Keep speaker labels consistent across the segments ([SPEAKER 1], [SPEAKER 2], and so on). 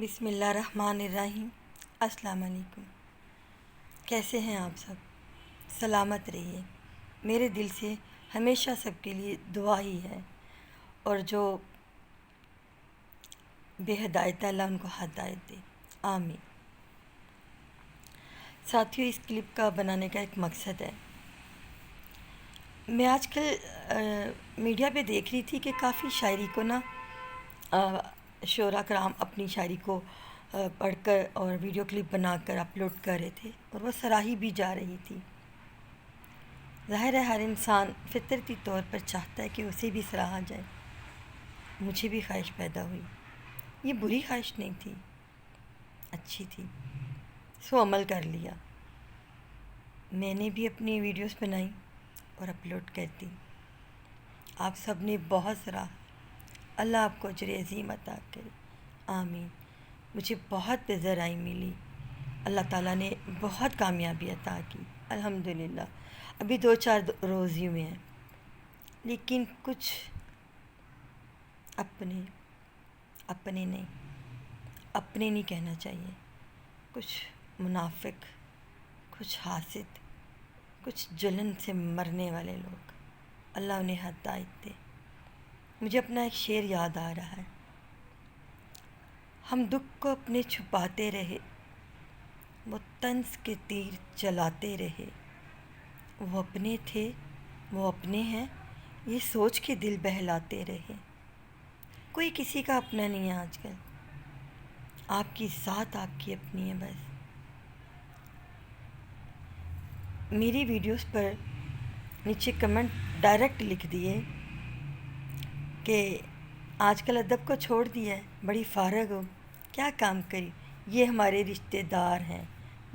[SPEAKER 1] بسم اللہ الرحمن الرحیم۔ السلام علیکم۔ کیسے ہیں آپ سب؟ سلامت رہیے۔ میرے دل سے ہمیشہ سب کے لیے دعا ہی ہے، اور جو بے ہدایت ہے اللہ ان کو ہدایت دے، آمین۔ ساتھیوں، اس کلپ کا بنانے کا ایک مقصد ہے۔ میں آج کل میڈیا پہ دیکھ رہی تھی کہ کافی شاعری کو شعراء کرام اپنی شاعری کو پڑھ کر اور ویڈیو کلپ بنا کر اپلوڈ کر رہے تھے، اور وہ سراہی بھی جا رہی تھی۔ ظاہر ہے ہر انسان فطرتی طور پر چاہتا ہے کہ اسے بھی سراہا جائے۔ مجھے بھی خواہش پیدا ہوئی۔ یہ بری خواہش نہیں تھی، اچھی تھی، سو عمل کر لیا۔ میں نے بھی اپنی ویڈیوز بنائی اور اپلوڈ کر دی۔ آپ سب نے بہت سراہا، اللہ آپ کو اجر عظیم عطا کرے، آمین۔ مجھے بہت بزرائی ملی، اللہ تعالیٰ نے بہت کامیابی عطا کی، الحمدللہ۔ ابھی 2-4 روز ہی ہوئے ہیں، لیکن کچھ اپنے نہیں کہنا چاہیے، کچھ منافق، کچھ حاسد، کچھ جلن سے مرنے والے لوگ، اللہ انہیں ہدایت دے۔ مجھے اپنا ایک شعر یاد آ رہا ہے۔ ہم دکھ کو اپنے چھپاتے رہے، وہ طنز کے تیر چلاتے رہے، وہ اپنے تھے وہ اپنے ہیں، یہ سوچ کے دل بہلاتے رہے۔ کوئی کسی کا اپنا نہیں ہے آج کل، آپ کی ذات آپ کی اپنی ہے بس۔ میری ویڈیوز پر نیچے کمنٹ ڈائریکٹ لکھ دیے کہ آج کل ادب کو چھوڑ دیا ہے، بڑی فارغ ہو، کیا کام کری، یہ ہمارے رشتہ دار ہیں،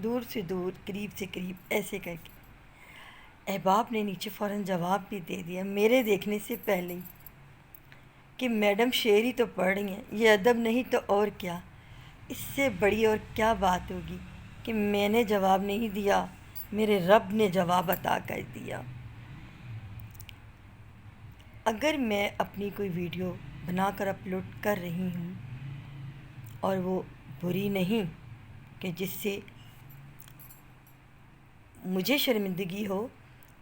[SPEAKER 1] دور سے دور قریب سے قریب، ایسے کر کے احباب نے نیچے فوراً جواب بھی دے دیا میرے دیکھنے سے پہلے ہی کہ میڈم شعر ہی تو پڑھ رہی ہیں، یہ ادب نہیں تو اور کیا، اس سے بڑی اور کیا بات ہوگی کہ میں نے جواب نہیں دیا، میرے رب نے جواب عطا کر دیا۔ اگر میں اپنی کوئی ویڈیو بنا کر اپلوڈ کر رہی ہوں اور وہ بری نہیں کہ جس سے مجھے شرمندگی ہو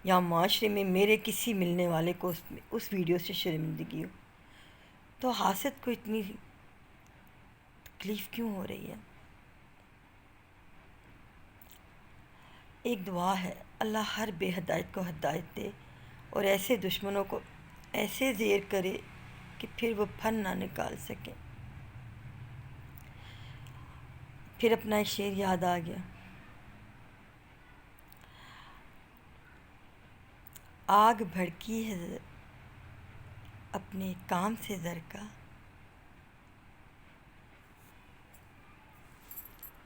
[SPEAKER 1] یا معاشرے میں میرے کسی ملنے والے کو اس ویڈیو سے شرمندگی ہو، تو حاسد کو اتنی تکلیف کیوں ہو رہی ہے؟ ایک دعا ہے، اللہ ہر بے ہدایت کو ہدایت دے اور ایسے دشمنوں کو ایسے زیر کرے کہ پھر وہ پھن نہ نکال سکیں۔ پھر اپنا ایک شعر یاد آ گیا۔ آگ بھڑکی ہے اپنے کام سے زر کا،